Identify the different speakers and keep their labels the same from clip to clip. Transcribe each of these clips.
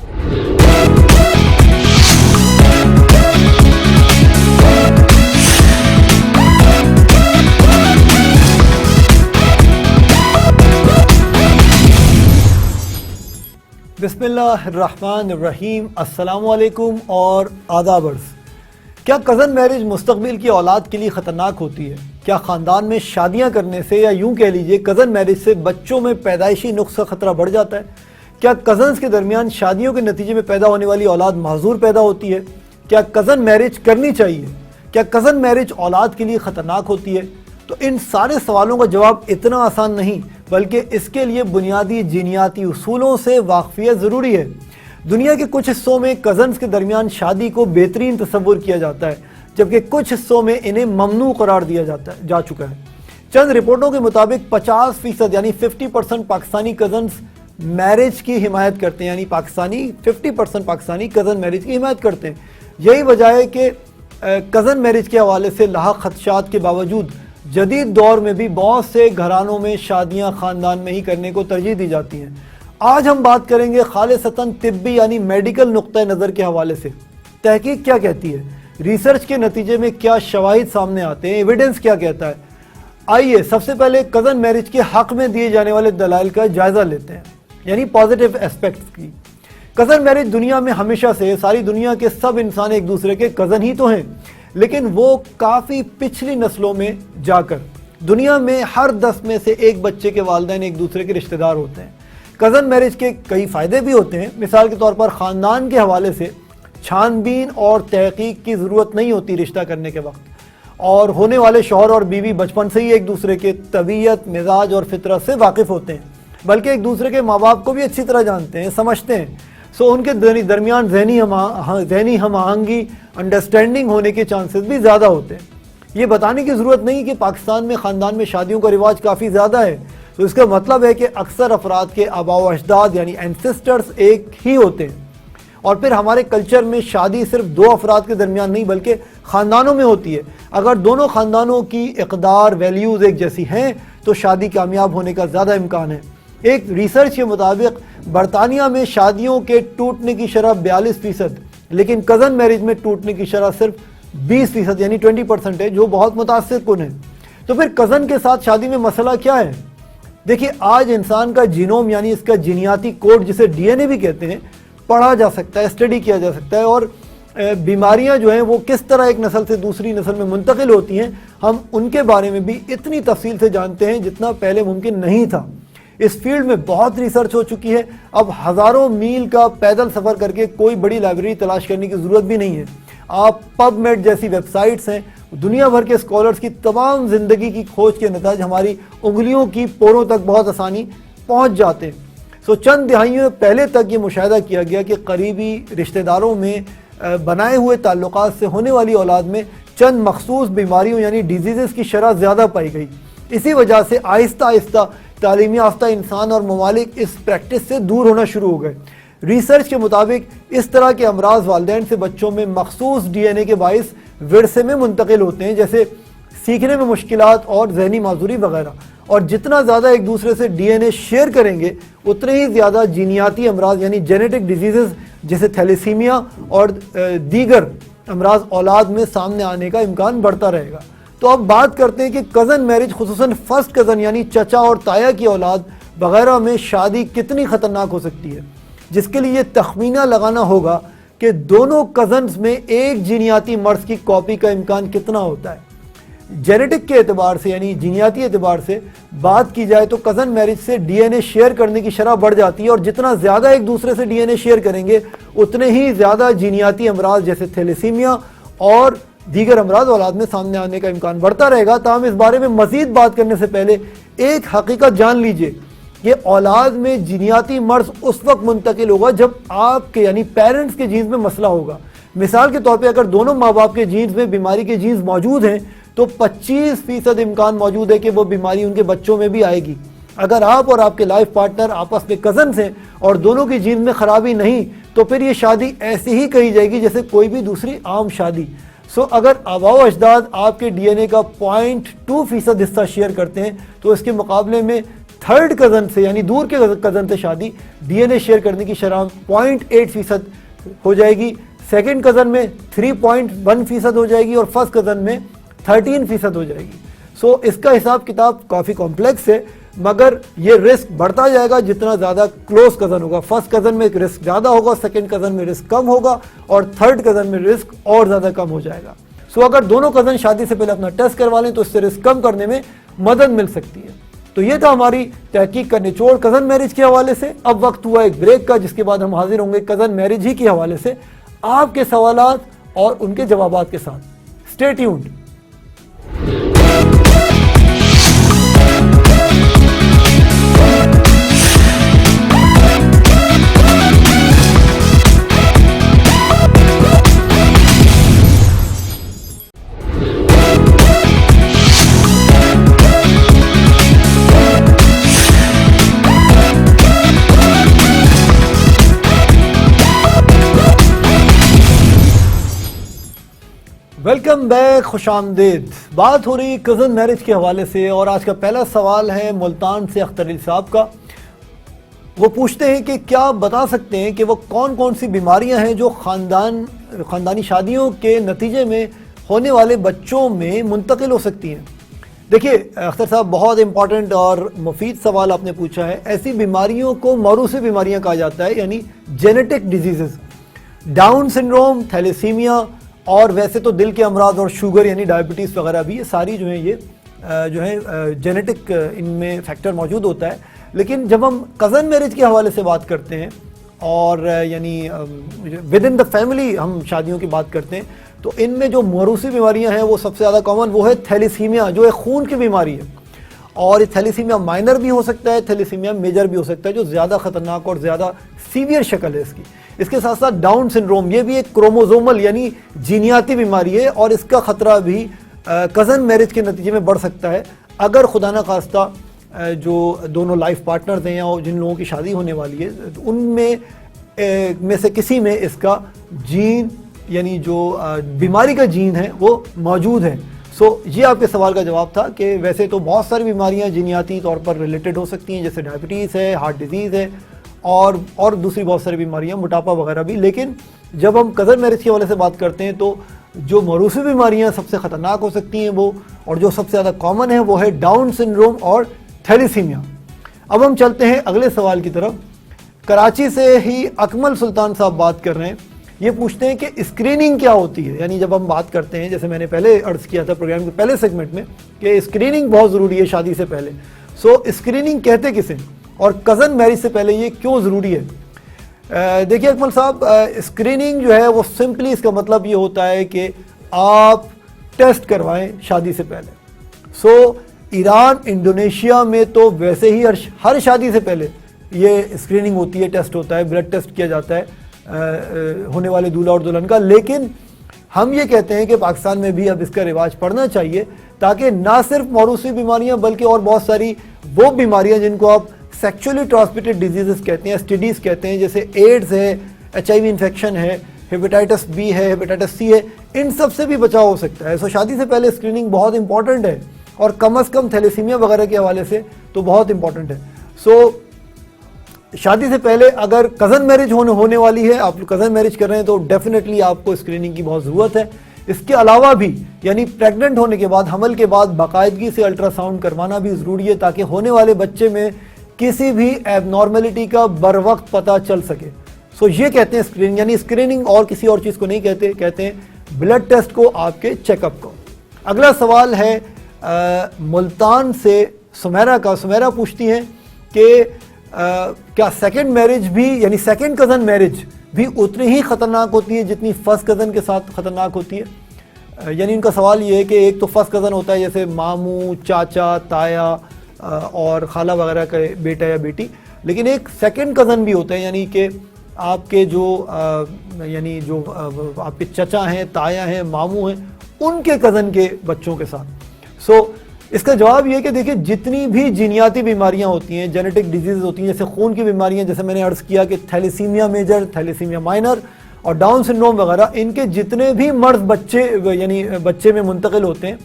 Speaker 1: بسم اللہ الرحمن الرحیم، السلام علیکم اور آداب عرض۔ کیا کزن میرج مستقبل کی اولاد کے لیے خطرناک ہوتی ہے؟ کیا خاندان میں شادیاں کرنے سے یا یوں کہہ لیجئے کزن میرج سے بچوں میں پیدائشی نقص کا خطرہ بڑھ جاتا ہے؟ کیا کزنز کے درمیان شادیوں کے نتیجے میں پیدا ہونے والی اولاد معذور پیدا ہوتی ہے؟ کیا کزن میرج کرنی چاہیے؟ کیا کزن میرج اولاد کے لیے خطرناک ہوتی ہے؟ تو ان سارے سوالوں کا جواب اتنا آسان نہیں، بلکہ اس کے لیے بنیادی جینیاتی اصولوں سے واقفیت ضروری ہے۔ دنیا کے کچھ حصوں میں کزنز کے درمیان شادی کو بہترین تصور کیا جاتا ہے، جبکہ کچھ حصوں میں انہیں ممنوع قرار دیا جا چکا ہے۔ چند رپورٹوں کے مطابق 50% یعنی 50% پاکستانی کزنز میرج کی حمایت کرتے ہیں، یعنی 50% پاکستانی کزن میرج کی حمایت کرتے ہیں۔ یہی وجہ ہے کہ کزن میرج کے حوالے سے لاحق خدشات کے باوجود جدید دور میں بھی بہت سے گھرانوں میں شادیاں خاندان میں ہی کرنے کو ترجیح دی جاتی ہیں۔ آج ہم بات کریں گے خالصتاً طبی یعنی میڈیکل نقطہ نظر کے حوالے سے۔ تحقیق کیا کہتی ہے؟ ریسرچ کے نتیجے میں کیا شواہد سامنے آتے ہیں؟ ایویڈنس کیا کہتا ہے؟ آئیے سب سے پہلے کزن میرج کے حق میں دیے جانے والے دلائل کا جائزہ لیتے ہیں، یعنی پازیٹیو اسپیکٹس کی۔ کزن میرج دنیا میں ہمیشہ سے ساری دنیا کے سب انسان ایک دوسرے کے کزن ہی تو ہیں، لیکن وہ کافی پچھلی نسلوں میں جا کر دنیا میں ہر 10 میں سے ایک بچے کے والدین ایک دوسرے کے رشتہ دار ہوتے ہیں۔ کزن میرج کے کئی فائدے بھی ہوتے ہیں۔ مثال کے طور پر خاندان کے حوالے سے چھان بین اور تحقیق کی ضرورت نہیں ہوتی رشتہ کرنے کے وقت، اور ہونے والے شوہر اور بیوی بچپن سے ہی ایک دوسرے کے طبیعت، مزاج اور فطرت سے واقف ہوتے ہیں، بلکہ ایک دوسرے کے ماں باپ کو بھی اچھی طرح جانتے ہیں، سمجھتے ہیں۔ ان کے درمیان ذہنی ہم آہنگی، انڈرسٹینڈنگ ہونے کے چانسز بھی زیادہ ہوتے ہیں۔ یہ بتانے کی ضرورت نہیں کہ پاکستان میں خاندان میں شادیوں کا رواج کافی زیادہ ہے، تو اس کا مطلب ہے کہ اکثر افراد کے آباء و اجداد یعنی اینسسٹرز ایک ہی ہوتے ہیں۔ اور پھر ہمارے کلچر میں شادی صرف 2 افراد کے درمیان نہیں بلکہ خاندانوں میں ہوتی ہے۔ اگر دونوں خاندانوں کی اقدار، ویلیوز ایک جیسی ہیں تو شادی کامیاب ہونے کا زیادہ امکان ہے۔ ایک ریسرچ کے مطابق برطانیہ میں شادیوں کے ٹوٹنے کی شرح 42%، لیکن کزن میرج میں ٹوٹنے کی شرح صرف 20% یعنی 20% ہے، جو بہت متاثر کن ہے۔ تو پھر کزن کے ساتھ شادی میں مسئلہ کیا ہے؟ دیکھیے، آج انسان کا جینوم یعنی اس کا جینیاتی کوڈ، جسے ڈی این اے بھی کہتے ہیں، پڑھا جا سکتا ہے، اسٹڈی کیا جا سکتا ہے، اور بیماریاں جو ہیں وہ کس طرح ایک نسل سے دوسری نسل میں منتقل ہوتی ہیں، ہم ان کے بارے میں بھی اتنی تفصیل سے جانتے ہیں جتنا پہلے ممکن نہیں تھا۔ اس فیلڈ میں بہت ریسرچ ہو چکی ہے، اب ہزاروں میل کا پیدل سفر کر کے کوئی بڑی لائبریری تلاش کرنے کی ضرورت بھی نہیں ہے۔ آپ پب میڈ جیسی ویب سائٹس ہیں، دنیا بھر کے اسکالرز کی تمام زندگی کی کھوج کے نتائج ہماری انگلیوں کی پوروں تک بہت آسانی پہنچ جاتے ہیں۔ چند دہائیوں پہلے تک یہ مشاہدہ کیا گیا کہ قریبی رشتہ داروں میں بنائے ہوئے تعلقات سے ہونے والی اولاد میں چند مخصوص بیماریوں یعنی ڈیزیزز کی شرح زیادہ پائی گئی۔ اسی وجہ سے آہستہ آہستہ تعلیم یافتہ انسان اور ممالک اس پریکٹس سے دور ہونا شروع ہو گئے۔ ریسرچ کے مطابق اس طرح کے امراض والدین سے بچوں میں مخصوص ڈی این اے کے باعث ورثے میں منتقل ہوتے ہیں، جیسے سیکھنے میں مشکلات اور ذہنی معذوری وغیرہ۔ اور جتنا زیادہ ایک دوسرے سے ڈی این اے شیئر کریں گے، اتنے ہی زیادہ جینیاتی امراض یعنی جینیٹک ڈیزیزز جیسے تھیلیسیمیا اور دیگر امراض اولاد میں سامنے آنے کا امکان بڑھتا رہے گا۔ تو اب بات کرتے ہیں کہ کزن میرج خصوصاً فرسٹ کزن یعنی چچا اور تایا کی اولاد وغیرہ میں شادی کتنی خطرناک ہو سکتی ہے، جس کے لیے یہ تخمینہ لگانا ہوگا کہ دونوں کزنز میں ایک جینیاتی مرض کی کاپی کا امکان کتنا ہوتا ہے۔ جینیٹک کے اعتبار سے یعنی جینیاتی اعتبار سے بات کی جائے تو کزن میرج سے ڈی این اے شیئر کرنے کی شرح بڑھ جاتی ہے، اور جتنا زیادہ ایک دوسرے سے ڈی این اے شیئر کریں گے اتنے ہی زیادہ جینیاتی امراض جیسے تھیلیسیمیا اور دیگر امراض اولاد میں سامنے آنے کا امکان بڑھتا رہے گا۔ تاہم اس بارے میں مزید بات کرنے سے پہلے ایک حقیقت جان لیجئے، یہ اولاد میں جینیاتی مرض اس وقت منتقل ہوگا جب آپ کے یعنی پیرنٹس کے جینز میں مسئلہ ہوگا۔ مثال کے طور پہ اگر دونوں ماں باپ کے جینز میں بیماری کے جینز موجود ہیں تو 25% امکان موجود ہے کہ وہ بیماری ان کے بچوں میں بھی آئے گی۔ اگر آپ اور آپ کے لائف پارٹنر آپس میں کزنز ہیں اور دونوں کی جین میں خرابی نہیں تو پھر یہ شادی ایسی ہی کہی جائے گی جیسے کوئی بھی دوسری عام شادی۔ اگر آباء و اجداد آپ کے ڈی این اے کا 0.2% حصہ شیئر کرتے ہیں تو اس کے مقابلے میں थर्ड कज़न से यानी दूर के कज़न से शादी DNA शेयर करने की शरह 0.8% हो जाएगी, सेकंड कज़न में 3.1% हो जाएगी और फर्स्ट कज़न में 13% हो जाएगी। सो इसका हिसाब किताब काफ़ी कॉम्प्लेक्स है, मगर ये रिस्क बढ़ता जाएगा जितना ज़्यादा क्लोज कज़न होगा। फर्स्ट कज़न में रिस्क ज़्यादा होगा, सेकंड कज़न में रिस्क कम होगा और थर्ड कज़न में रिस्क और ज़्यादा कम हो जाएगा। सो अगर दोनों कज़न शादी से पहले अपना टेस्ट करवा लें तो इससे रिस्क कम करने में मदद मिल सकती है। तो ये था हमारी तहकीक का निचोड़ कज़न मैरिज के हवाले से। अब वक्त हुआ एक ब्रेक का, जिसके बाद हम हाजिर होंगे कज़न मैरिज ही के हवाले से आपके सवालात और उनके जवाबात के साथ। Stay tuned. वेलकम बैक, खुशामदीद। बात हो रही कज़न मैरिज के हवाले से और आज का पहला सवाल है मुल्तान से अख्तर अली साहब का। वो पूछते हैं कि क्या आप बता सकते हैं कि वो कौन कौन सी बीमारियां हैं जो ख़ानदानी शादियों के नतीजे में होने वाले बच्चों में मुंतकिल हो सकती हैं। देखिए अख्तर साहब, बहुत इंपॉर्टेंट और मुफीद सवाल आपने पूछा है। ऐसी बीमारियों को मौरूसी बीमारियां कहा जाता है, यानी genetic disease. Down syndrome, thalassemia और वैसे तो दिल के अमराज और शुगर यानी डायबिटीज़ वगैरह भी, ये सारी जो है ये जेनेटिक इनमें फैक्टर मौजूद होता है। लेकिन जब हम कज़न मैरिज के हवाले से बात करते हैं और यानी विद इन द फैमिली हम शादियों की बात करते हैं, तो इनमें जो मौरूसी बीमारियां हैं वो सबसे ज़्यादा कॉमन वो है थैलेसीमिया, जो एक खून की बीमारी है। और थैलेसीमिया माइनर भी हो सकता है, थैलेसीमिया मेजर भी हो सकता है, जो ज़्यादा ख़तरनाक और ज़्यादा सीवियर शक्ल है इसकी। इसके साथ साथ डाउन सिंड्रोम, ये भी एक क्रोमोजोमल यानी जीनियाती बीमारी है और इसका ख़तरा भी कज़न मैरिज के नतीजे में बढ़ सकता है अगर खुदा न खास्ता जो दोनों लाइफ पार्टनर्स हैं या जिन लोगों की शादी होने वाली है उनमें में से किसी में इसका जीन यानी जो बीमारी का जीन है वो मौजूद है। सो ये आपके सवाल का जवाब था कि वैसे तो बहुत सारी बीमारियां जीनियाती तौर पर रिलेटेड हो सकती हैं, जैसे डायबिटीज़ है, हार्ट डिजीज़ है और दूसरी बहुत सारी बीमारियां, मोटापा वगैरह भी। लेकिन जब हम कज़न मैरिज के हवाले से बात करते हैं तो जो मौरूसी बीमारियां सबसे ख़तरनाक हो सकती हैं वो, और जो सबसे ज़्यादा कॉमन है वो है डाउन सिंड्रोम और थैलेसीमिया। अब हम चलते हैं अगले सवाल की तरफ। कराची से ही अकमल सुल्तान साहब बात कर रहे हैं। ये पूछते हैं कि स्क्रीनिंग क्या होती है। यानी जब हम बात करते हैं, जैसे मैंने पहले अर्ज़ किया था प्रोग्राम के पहले सेगमेंट में, कि स्क्रीनिंग बहुत ज़रूरी है शादी से पहले। सो स्क्रीनिंग कहते किसे और कज़न मैरिज से पहले ये क्यों ज़रूरी है? देखिए अकमल साहब, स्क्रीनिंग जो है वो सिंपली इसका मतलब ये होता है कि आप टेस्ट करवाएं शादी से पहले। सो ईरान, इंडोनेशिया में तो वैसे ही हर शादी से पहले ये स्क्रीनिंग होती है, टेस्ट होता है, ब्लड टेस्ट किया जाता है होने वाले दूल्हा और दुल्हन का। लेकिन हम ये कहते हैं कि पाकिस्तान में भी अब इसका रिवाज पड़ना चाहिए, ताकि ना सिर्फ मौरूसी बीमारियां बल्कि और बहुत सारी वो बीमारियां जिनको आप सेक्सुअली ट्रांसमिटेड डिजीज़ कहते हैं, एसटीडीज़ कहते हैं, जैसे एड्स है, HIV इन्फेक्शन है, हेपेटाइटिस B है, हेपेटाइटिस C है, इन सब से भी बचाव हो सकता है। सो शादी से पहले स्क्रीनिंग बहुत इंपॉर्टेंट है और कम से कम थैलेसीमिया वगैरह के हवाले से तो बहुत इंपॉर्टेंट है। सो शादी से पहले अगर कज़न मैरिज होने वाली है, आप कज़न मैरिज कर रहे हैं, तो डेफिनेटली आपको स्क्रीनिंग की बहुत ज़रूरत है। इसके अलावा भी यानी प्रेग्नेंट होने के बाद, हमल के बाद बाकायदगी से अल्ट्रासाउंड करवाना भी ज़रूरी है, ताकि होने वाले बच्चे में किसी भी एबनॉर्मेलिटी का बर वक्त पता चल सके। सो ये कहते हैं स्क्रीनिंग, यानी स्क्रीनिंग और किसी और चीज़ को नहीं कहते, कहते हैं ब्लड टेस्ट को, आपके चेकअप को। अगला सवाल है मुल्तान से सुमेरा का। सुमेरा पूछती हैं कि क्या सेकंड मैरिज भी यानी सेकंड कज़न मैरिज भी उतनी ही ख़तरनाक होती है जितनी फ़र्स्ट कज़न के साथ ख़तरनाक होती है? यानी उनका सवाल ये है कि एक तो फर्स्ट कज़न होता है जैसे मामू, चाचा, ताया और खाला वगैरह का बेटा या बेटी, लेकिन एक सेकंड कज़न भी होता है, यानी कि आपके जो आपके चचा हैं, ताया हैं, मामू हैं, उनके कज़न के बच्चों के साथ। सो इसका जवाब ये है कि देखिए, जितनी भी जीनियाती बीमारियां होती हैं, जेनेटिक डिजीज़ होती हैं, जैसे खून की बीमारियां, जैसे मैंने अर्ज़ किया कि थैलेसीमिया मेजर, थैलेसीमिया माइनर और डाउन सिंड्रोम वगैरह, इनके जितने भी मर्द बच्चे यानी बच्चे में मुंतकिल होते हैं,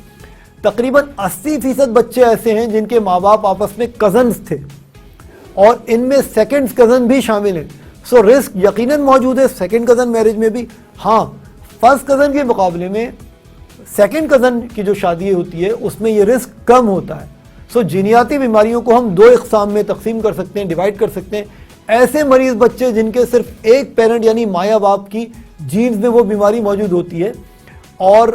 Speaker 1: تقریباً 80% بچے ایسے ہیں جن کے ماں باپ آپس میں کزنز تھے اور ان میں سیکنڈ کزن بھی شامل ہیں. سو رسک یقیناً موجود ہے سیکنڈ کزن میرج میں بھی. ہاں فرسٹ کزن کے مقابلے میں سیکنڈ کزن کی جو شادی ہوتی ہے اس میں یہ رسک کم ہوتا ہے. سو جینیاتی بیماریوں کو ہم 2 اقسام میں تقسیم کر سکتے ہیں, ڈیوائڈ کر سکتے ہیں. ایسے مریض بچے جن کے صرف ایک پیرنٹ یعنی مایا باپ کی جینز میں وہ بیماری موجود ہوتی ہے اور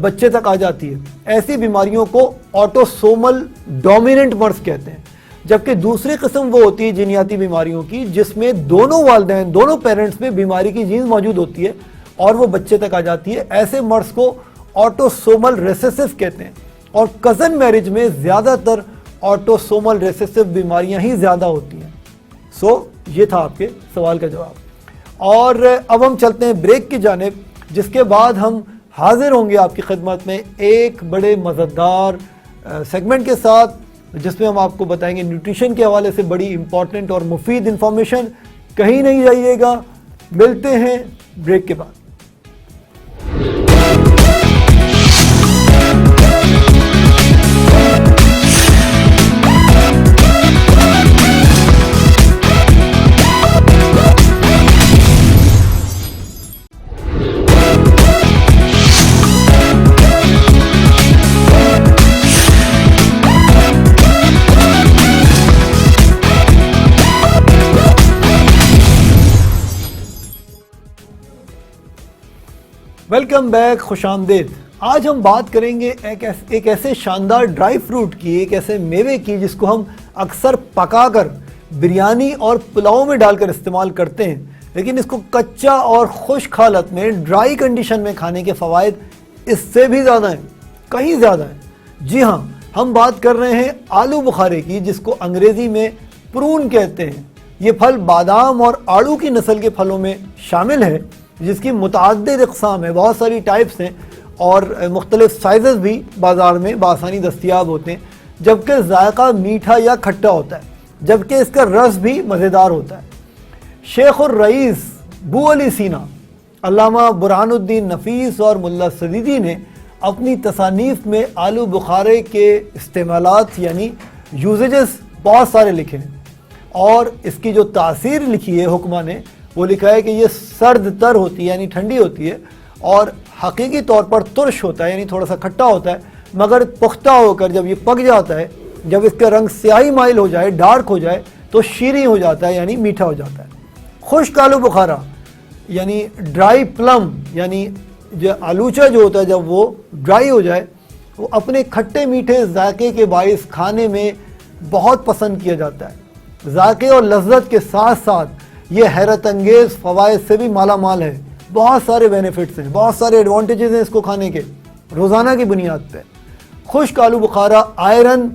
Speaker 1: بچے تک آ جاتی ہے, ایسی بیماریوں کو آٹوسومل ڈومیننٹ مرض کہتے ہیں. جبکہ دوسری قسم وہ ہوتی ہے جینیاتی بیماریوں کی جس میں دونوں والدین دونوں پیرنٹس میں بیماری کی جینز موجود ہوتی ہے اور وہ بچے تک آ جاتی ہے. ایسے مرض کو آٹوسومل ریسیسو کہتے ہیں اور کزن میرج میں زیادہ تر آٹوسومل ریسیسو بیماریاں ہی زیادہ ہوتی ہیں. سو یہ تھا آپ کے سوال کا جواب. اور اب ہم چلتے ہیں بریک کی جانب, جس کے بعد ہم حاضر ہوں گے آپ کی خدمت میں ایک بڑے مزیدار سیگمنٹ کے ساتھ جس میں ہم آپ کو بتائیں گے نیوٹریشن کے حوالے سے بڑی امپورٹنٹ اور مفید انفارمیشن. کہیں نہیں جائیے گا, ملتے ہیں بریک کے بعد. ویلکم بیک, خوش آمدید. آج ہم بات کریں گے ایک ایسے شاندار ڈرائی فروٹ کی, ایک ایسے میوے کی جس کو ہم اکثر پکا کر بریانی اور پلاؤ میں ڈال کر استعمال کرتے ہیں, لیکن اس کو کچا اور خشک حالت میں ڈرائی کنڈیشن میں کھانے کے فوائد اس سے بھی زیادہ ہیں, کہیں زیادہ ہیں. جی ہاں, ہم بات کر رہے ہیں آلو بخارے کی جس کو انگریزی میں پرون کہتے ہیں. یہ پھل بادام اور آڑو کی نسل کے پھلوں میں شامل ہے جس کی متعدد اقسام ہیں, بہت ساری ٹائپس ہیں اور مختلف سائزز بھی بازار میں بآسانی دستیاب ہوتے ہیں. جبکہ ذائقہ میٹھا یا کھٹا ہوتا ہے, جبکہ اس کا رس بھی مزیدار ہوتا ہے. شیخ الرئیس بو علی سینا, علامہ برہان الدین نفیس اور ملا سدیدی نے اپنی تصانیف میں آلو بخارے کے استعمالات یعنی یوزیجز بہت سارے لکھے ہیں اور اس کی جو تاثیر لکھی ہے حکمہ نے وہ لکھا ہے کہ یہ سرد تر ہوتی ہے یعنی ٹھنڈی ہوتی ہے اور حقیقی طور پر ترش ہوتا ہے یعنی تھوڑا سا کھٹا ہوتا ہے, مگر پختہ ہو کر جب یہ پک جاتا ہے, جب اس کا رنگ سیاہی مائل ہو جائے, ڈارک ہو جائے تو شیریں ہو جاتا ہے یعنی میٹھا ہو جاتا ہے. خشک آلو بخارا یعنی ڈرائی پلم یعنی جو آلوچہ جو ہوتا ہے جب وہ ڈرائی ہو جائے وہ اپنے کھٹے میٹھے ذائقے کے باعث کھانے میں بہت پسند کیا جاتا ہے. ذائقے اور لذت کے ساتھ ساتھ یہ حیرت انگیز فوائد سے بھی مالا مال ہے. بہت سارے بینیفٹس ہیں, بہت سارے ایڈوانٹیجز ہیں اس کو کھانے کے روزانہ کی بنیاد پہ. خشک آلو بخارا آئرن,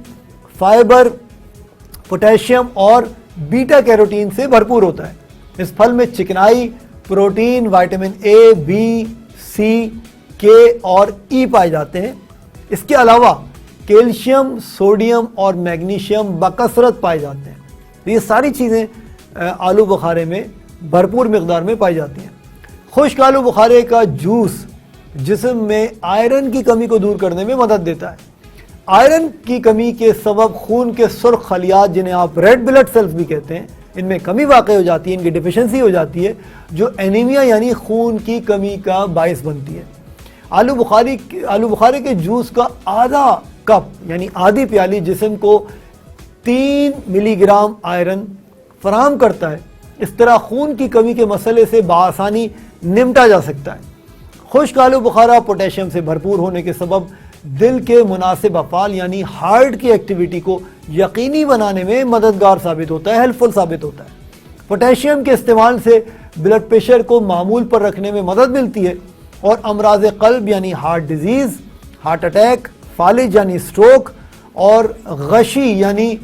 Speaker 1: فائبر, پوٹیشیم اور بیٹا کیروٹین سے بھرپور ہوتا ہے. اس پھل میں چکنائی, پروٹین, وائٹامن اے, بی, سی, کے اور ای پائے جاتے ہیں. اس کے علاوہ کیلشیم, سوڈیم اور میگنیشیم بکثرت پائے جاتے ہیں. یہ ساری چیزیں آلو بخارے میں بھرپور مقدار میں پائی جاتی ہیں. خشک آلو بخارے کا جوس جسم میں آئرن کی کمی کو دور کرنے میں مدد دیتا ہے. آئرن کی کمی کے سبب خون کے سرخ خلیات جنہیں آپ ریڈ بلڈ سیلز بھی کہتے ہیں ان میں کمی واقع ہو جاتی ہے, ان کی ڈیفیشنسی ہو جاتی ہے جو اینیمیا یعنی خون کی کمی کا باعث بنتی ہے. آلو بخارے کے جوس کا آدھا کپ یعنی آدھی پیالی جسم کو 3 ملی گرام آئرن فراہم کرتا ہے. اس طرح خون کی کمی کے مسئلے سے بآسانی نمٹا جا سکتا ہے. خشک آلو بخارا پوٹیشیم سے بھرپور ہونے کے سبب دل کے مناسب افعال یعنی ہارٹ کی ایکٹیویٹی کو یقینی بنانے میں مددگار ثابت ہوتا ہے, ہیلپ فل ثابت ہوتا ہے. پوٹیشیم کے استعمال سے بلڈ پریشر کو معمول پر رکھنے میں مدد ملتی ہے اور امراض قلب یعنی ہارٹ ڈیزیز, ہارٹ اٹیک, فالج یعنی سٹروک اور غشی یعنی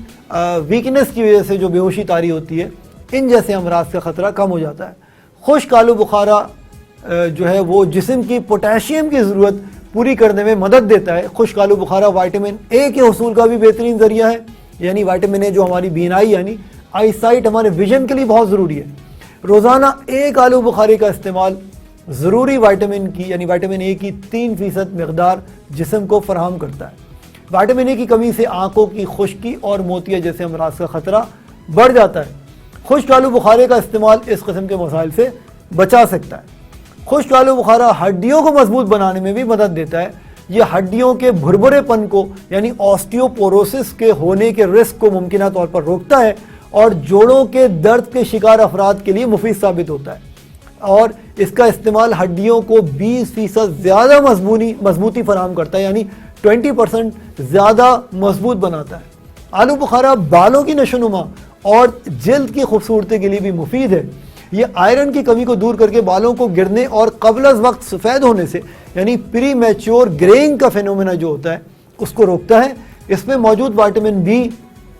Speaker 1: ویکنس کی وجہ سے جو بے ہوشی طاری ہوتی ہے, ان جیسے امراض کا خطرہ کم ہو جاتا ہے. خشک آلو بخارا جو ہے وہ جسم کی پوٹیشیم کی ضرورت پوری کرنے میں مدد دیتا ہے. خشک آلو بخارا وائٹامن اے کے حصول کا بھی بہترین ذریعہ ہے. یعنی وائٹامن اے جو ہماری بینائی یعنی آئی سائٹ ہمارے ویژن کے لیے بہت ضروری ہے. روزانہ ایک آلو بخارے کا استعمال ضروری وائٹامن کی یعنی وائٹامن اے کی 3% مقدار جسم کو فراہم کرتا ہے. विटामिन ए की कमी से आंखों की खुश्की और मोतिया जैसे अमराज का खतरा बढ़ जाता है। खुश्क आलू बुखारे का इस्तेमाल इस किस्म के मसाइल से बचा सकता है। खुश्क आलू बुखारा हड्डियों को मजबूत बनाने में भी मदद देता है। ये हड्डियों के भुरभुरेपन को यानी ऑस्टियोपोरोसिस के होने के रिस्क को मुमकिना तौर पर रोकता है और जोड़ों के दर्द के शिकार अफराद के लिए मुफीद साबित होता है। और इसका इस्तेमाल हड्डियों को 20% ज़्यादा मजबूती फराहम करता है, यानी 20% ज़्यादा मजबूत बनाता है। आलू बुखारा बालों की नशोनुमा और जल्द की खूबसूरती के लिए भी मुफीद है। ये आयरन की कमी को दूर करके बालों को गिरने और कबल अज़ वक्त सफ़ेद होने से यानी प्री मैच्योर ग्रेइंग का फेनोमेना जो होता है उसको रोकता है। इसमें मौजूद विटामिन बी,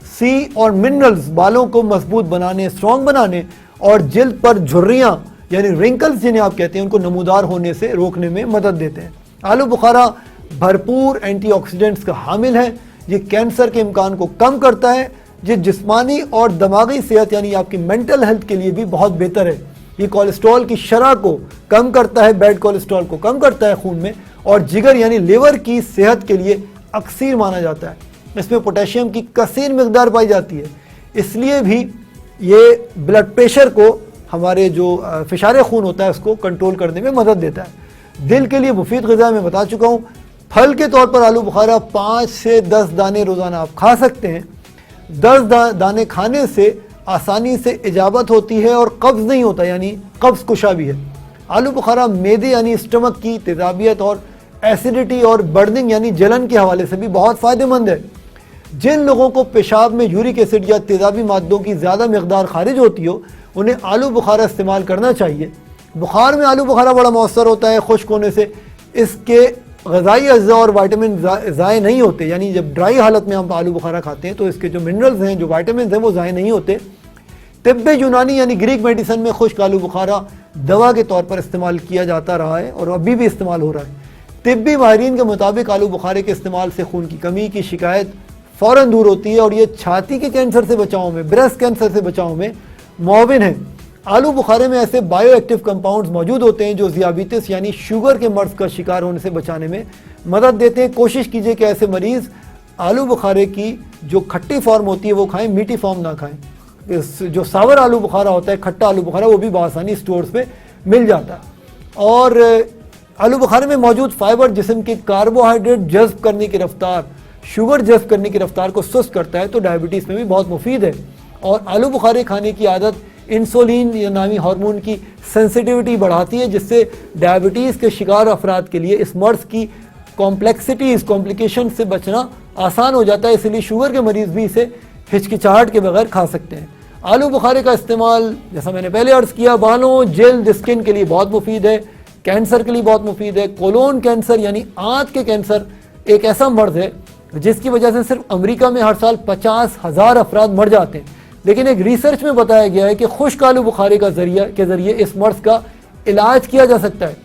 Speaker 1: सी और मिनरल्स बालों को मजबूत बनाने, स्ट्रॉन्ग बनाने और जल्द पर झुर्रियाँ यानी रिंकल्स जिन्हें आप कहते हैं उनको नमूदार होने से रोकने में मदद देते हैं। आलू बुखारा भरपूर एंटीऑक्सीडेंट्स का हामिल है। ये कैंसर के इम्कान को कम करता है। ये जिस्मानी और दिमागी सेहत यानी आपकी मेंटल हेल्थ के लिए भी बहुत बेहतर है। ये कोलेस्ट्रॉल की शरह को कम करता है, बैड कोलेस्ट्रॉल को कम करता है खून में, और जिगर यानी लिवर की सेहत के लिए अक्सीर माना जाता है। इसमें पोटेशियम की कसीर मिकदार पाई जाती है, इसलिए भी ये ब्लड प्रेशर को, हमारे जो फिशारे खून होता है उसको कंट्रोल करने में मदद देता है। दिल के लिए मुफीद ग़िज़ा मैं बता चुका हूँ। फल के तौर पर आलू बुखारा 5 से 10 दाने रोज़ाना आप खा सकते हैं। 10 दाने खाने से आसानी से इजाबत होती है और कब्ज़ नहीं होता, यानी कब्ज़ कुशा भी है। आलू बुखारा मैदे यानी स्टमक की तेज़ाबियत और एसिडिटी और बर्निंग यानी जलन के हवाले से भी बहुत फ़ायदेमंद है। जिन लोगों को पेशाब में यूरिक एसिड या तेज़ाबी मादों की ज़्यादा मकदार खारिज होती हो उन्हें आलू बुखारा इस्तेमाल करना चाहिए। बुखार में आलू बुखारा बड़ा मौसर होता है। खुश्क होने से इसके ग़िज़ाई अज्जा और विटामिन ज़ाय नहीं होते, यानी जब ड्राई हालत में हम आलू बुखारा खाते हैं तो इसके जो मिनरल्स हैं, जो विटामिन हैं, वो ज़ाय नहीं होते। तिब्बे यूनानी यानी ग्रीक मेडिसन में खुश्क आलू बुखारा दवा के तौर पर इस्तेमाल किया जाता रहा है और अभी भी इस्तेमाल हो रहा है। तिब्बी माहिरीन के मुताबिक आलू बुखारे के इस्तेमाल से खून की कमी की शिकायत फ़ौरन दूर होती है और ये छाती के कैंसर से बचाव में, ब्रेस्ट कैंसर से बचाव में मुआविन है। आलू बुखारे में ऐसे बायो एक्टिव कंपाउंड्स मौजूद होते हैं जो ज़ियाबीतिस यानी शुगर के मर्ज़ का शिकार होने से बचाने में मदद देते हैं। कोशिश कीजिए कि ऐसे मरीज़ आलू बुखारे की जो खट्टी फॉर्म होती है वो खाएं, मीठी फॉर्म ना खाएं। जो सावर आलू बुखारा होता है, खट्टा आलू बुखारा, वो भी बआसानी स्टोर्स पे मिल जाता है। और आलू बुखारे में मौजूद फाइबर जिस्म के कार्बोहाइड्रेट जज्ब करने की रफ्तार, शुगर जज्ब करने की रफ्तार को सुस्त करता है, तो डायबिटीज़ में भी बहुत मुफीद है। और आलू बुखारे खाने की आदत इंसुलिन या नामी हार्मोन की सेंसिटिविटी बढ़ाती है, जिससे डायबिटीज़ के शिकार अफराद के लिए इस मर्ज़ की कॉम्प्लिकेशन से बचना आसान हो जाता है। इसलिए शुगर के मरीज़ भी इसे हिचकिचाहट के बगैर खा सकते हैं। आलू बुखारे का इस्तेमाल, जैसा मैंने पहले अर्ज़ किया, बालों, जल्द, स्किन के लिए बहुत मुफीद है। कैंसर के लिए बहुत मुफीद है। कोलोन कैंसर यानी आंत के कैंसर एक ऐसा मर्ज़ है जिसकी वजह से सिर्फ अमेरिका में हर साल 50,000 अफराद मर जाते हैं। लेकिन एक रिसर्च में बताया गया है कि खुश्क आलू बुखारे के ज़रिए इस मर्ज़ का इलाज किया जा सकता है।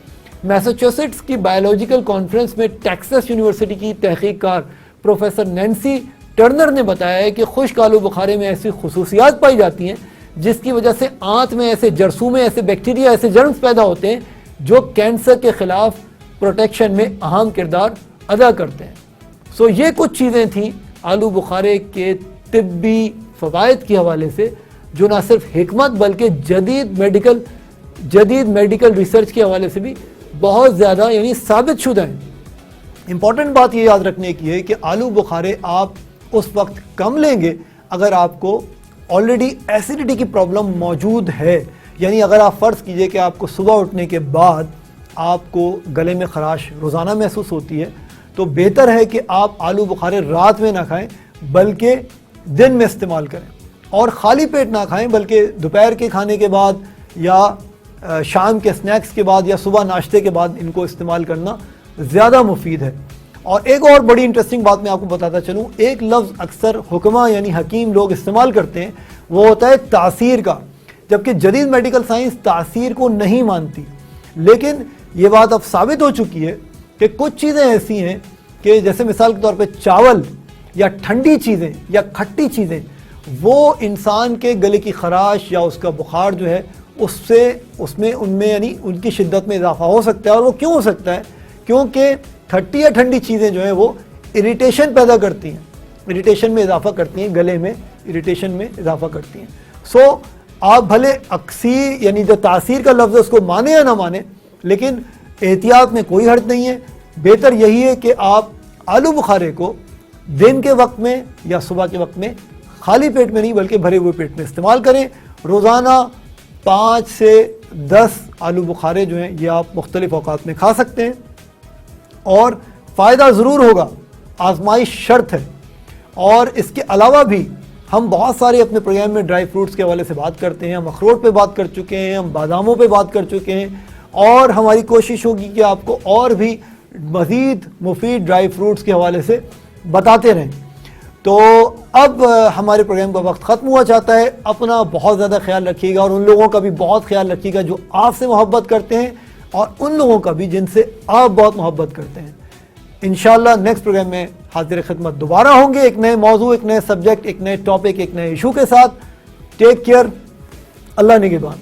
Speaker 1: मैसाचुसेट्स की बायोलॉजिकल कॉन्फ्रेंस में टेक्सास यूनिवर्सिटी की तहकीककार प्रोफेसर नैन्सी टर्नर ने बताया है कि खुश्क आलू बुखारे में ऐसी खुसूसियात पाई जाती हैं जिसकी वजह से आंत में ऐसे जरसूमें, ऐसे बैक्टीरिया, ऐसे जर्म्स पैदा होते हैं जो कैंसर के ख़िलाफ़ प्रोटेक्शन में अहम किरदार अदा करते हैं। सो ये कुछ चीज़ें थी आलू बुखारे के तिब्बी फ़वाइद के हवाले से, जो ना सिर्फ हिकमत बल्कि जदीद मेडिकल रिसर्च के हवाले से भी बहुत ज़्यादा यानी साबित शुदा हैं। इम्पॉर्टेंट बात ये याद रखने की है कि आलू बुखारे आप उस वक्त कम लेंगे अगर आपको ऑलरेडी एसिडिटी की प्रॉब्लम मौजूद है। यानी अगर आप फ़र्ज़ कीजिए कि आपको सुबह उठने के बाद आपको गले में खराश रोज़ाना महसूस होती है, तो बेहतर है कि आप आलू बुखारे रात में ना खाएं बल्कि दिन में इस्तेमाल करें। और ख़ाली पेट ना खाएं बल्कि दोपहर के खाने के बाद या शाम के स्नैक्स के बाद या सुबह नाश्ते के बाद इनको इस्तेमाल करना ज़्यादा मुफीद है। और एक और बड़ी इंटरेस्टिंग बात मैं आपको बताता चलूँ, एक लफ्ज़ अक्सर हुक्मा यानी हकीम लोग इस्तेमाल करते हैं, वो होता है तासीर का, जबकि जदीद मेडिकल साइंस तासीर को नहीं मानती। लेकिन ये बात अब साबित हो चुकी है कि कुछ चीज़ें ऐसी हैं कि जैसे मिसाल के तौर पे चावल या ठंडी चीज़ें या खट्टी चीज़ें, वो इंसान के गले की खराश या उसका बुखार जो है उनमें यानी उनकी शिद्दत में इजाफा हो सकता है। और वो क्यों हो सकता है? क्योंकि खट्टी या ठंडी चीज़ें जो हैं वो اریٹیشن پیدا کرتی ہیں، اریٹیشن میں اضافہ کرتی ہیں، گلے میں اریٹیشن میں اضافہ کرتی ہیں. سو آپ بھلے اکثیر یعنی جو تاثیر کا لفظ ہے اس کو مانیں یا نہ مانیں، لیکن احتیاط میں کوئی حرج نہیں ہے. بہتر یہی ہے کہ آپ آلو بخارے کو دن کے وقت میں یا صبح کے وقت میں خالی پیٹ میں نہیں بلکہ بھرے ہوئے پیٹ میں استعمال کریں. روزانہ 5 سے 10 آلو بخارے جو ہیں یہ آپ مختلف اوقات میں کھا سکتے ہیں اور فائدہ ضرور ہوگا، آزمائش شرط ہے. اور اس کے علاوہ بھی ہم بہت سارے اپنے پروگرام میں ڈرائی فروٹس کے حوالے سے بات کرتے ہیں. ہم اخروٹ پہ بات کر چکے ہیں، ہم باداموں پہ بات کر چکے ہیں، اور ہماری کوشش ہوگی کہ آپ کو اور بھی مزید مفید ڈرائی فروٹس کے حوالے سے بتاتے رہیں. تو اب ہمارے پروگرام کا وقت ختم ہوا چاہتا ہے. اپنا بہت زیادہ خیال رکھیے گا اور ان لوگوں کا بھی بہت خیال رکھیے گا جو آپ سے محبت کرتے ہیں، اور ان لوگوں کا بھی جن سے آپ بہت محبت کرتے ہیں. انشاءاللہ نیکسٹ پروگرام میں حاضر خدمت دوبارہ ہوں گے، ایک نئے موضوع، ایک نئے سبجیکٹ، ایک نئے ٹاپک، ایک نئے ایشو کے ساتھ. Take care. اللہ نگہبان.